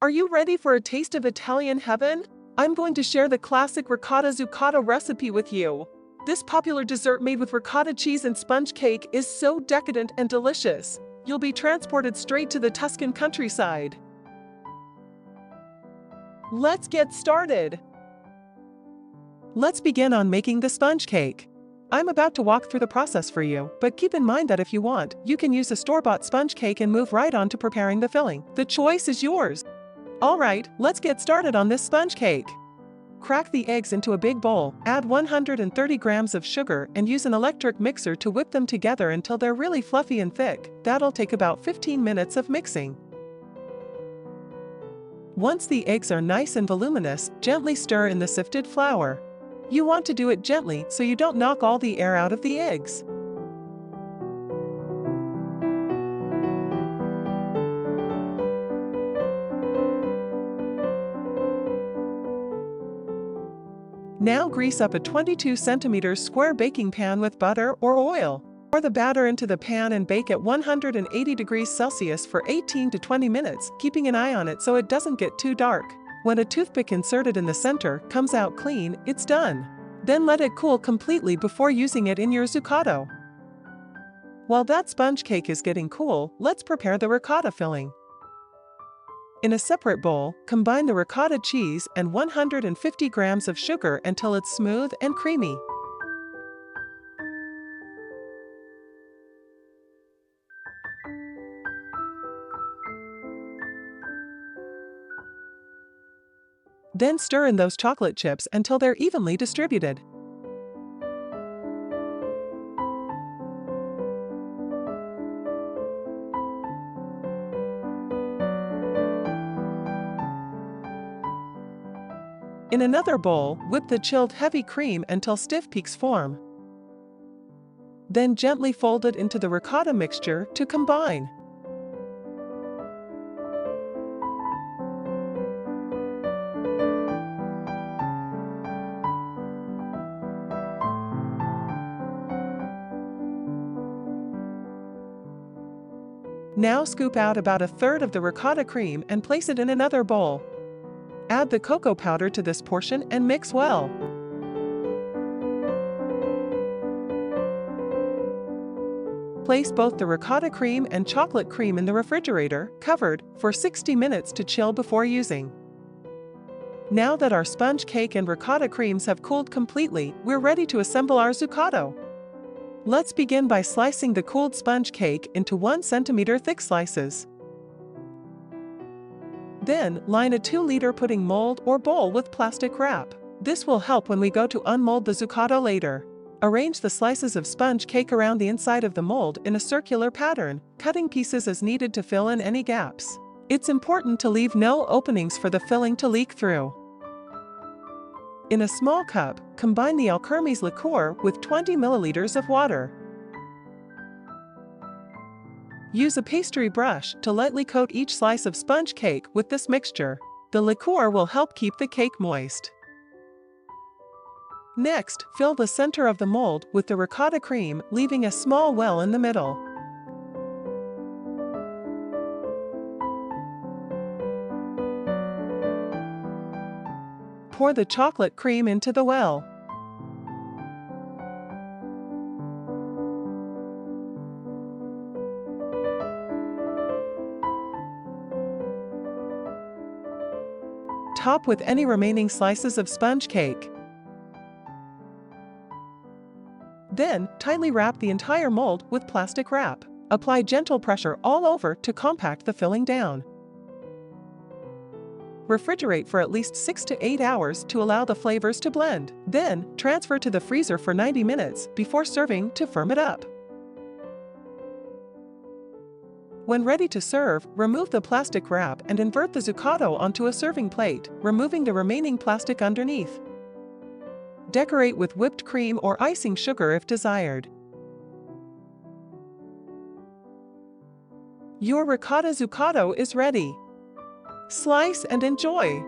Are you ready for a taste of Italian heaven? I'm going to share the classic ricotta zuccotto recipe with you. This popular dessert made with ricotta cheese and sponge cake is so decadent and delicious. You'll be transported straight to the Tuscan countryside. Let's get started. Let's begin on making the sponge cake. I'm about to walk through the process for you, but keep in mind that if you want, you can use a store-bought sponge cake and move right on to preparing the filling. The choice is yours. Alright, let's get started on this sponge cake. Crack the eggs into a big bowl, add 130 grams of sugar and use an electric mixer to whip them together until they're really fluffy and thick. That'll take about 15 minutes of mixing. Once the eggs are nice and voluminous, gently stir in the sifted flour. You want to do it gently so you don't knock all the air out of the eggs. Now grease up a 22 cm square baking pan with butter or oil. Pour the batter into the pan and bake at 180 degrees Celsius for 18 to 20 minutes, keeping an eye on it so it doesn't get too dark. When a toothpick inserted in the center comes out clean, it's done. Then let it cool completely before using it in your zuccotto. While that sponge cake is getting cool, let's prepare the ricotta filling. In a separate bowl, combine the ricotta cheese and 150 grams of sugar until it's smooth and creamy. Then stir in those chocolate chips until they're evenly distributed. In another bowl, whip the chilled heavy cream until stiff peaks form. Then gently fold it into the ricotta mixture to combine. Now scoop out about a third of the ricotta cream and place it in another bowl. Add the cocoa powder to this portion and mix well. Place both the ricotta cream and chocolate cream in the refrigerator, covered, for 60 minutes to chill before using. Now that our sponge cake and ricotta creams have cooled completely, we're ready to assemble our zuccotto. Let's begin by slicing the cooled sponge cake into 1 cm thick slices. Then, line a 2-liter pudding mold or bowl with plastic wrap. This will help when we go to unmold the zuccotto later. Arrange the slices of sponge cake around the inside of the mold in a circular pattern, cutting pieces as needed to fill in any gaps. It's important to leave no openings for the filling to leak through. In a small cup, combine the Alkermes liqueur with 20 milliliters of water. Use a pastry brush to lightly coat each slice of sponge cake with this mixture. The liqueur will help keep the cake moist. Next, fill the center of the mold with the ricotta cream, leaving a small well in the middle. Pour the chocolate cream into the well. Top with any remaining slices of sponge cake. Then, tightly wrap the entire mold with plastic wrap. Apply gentle pressure all over to compact the filling down. Refrigerate for at least 6 to 8 hours to allow the flavors to blend. Then, transfer to the freezer for 90 minutes before serving to firm it up. When ready to serve, remove the plastic wrap and invert the zuccotto onto a serving plate, removing the remaining plastic underneath. Decorate with whipped cream or icing sugar if desired. Your ricotta zuccotto is ready. Slice and enjoy!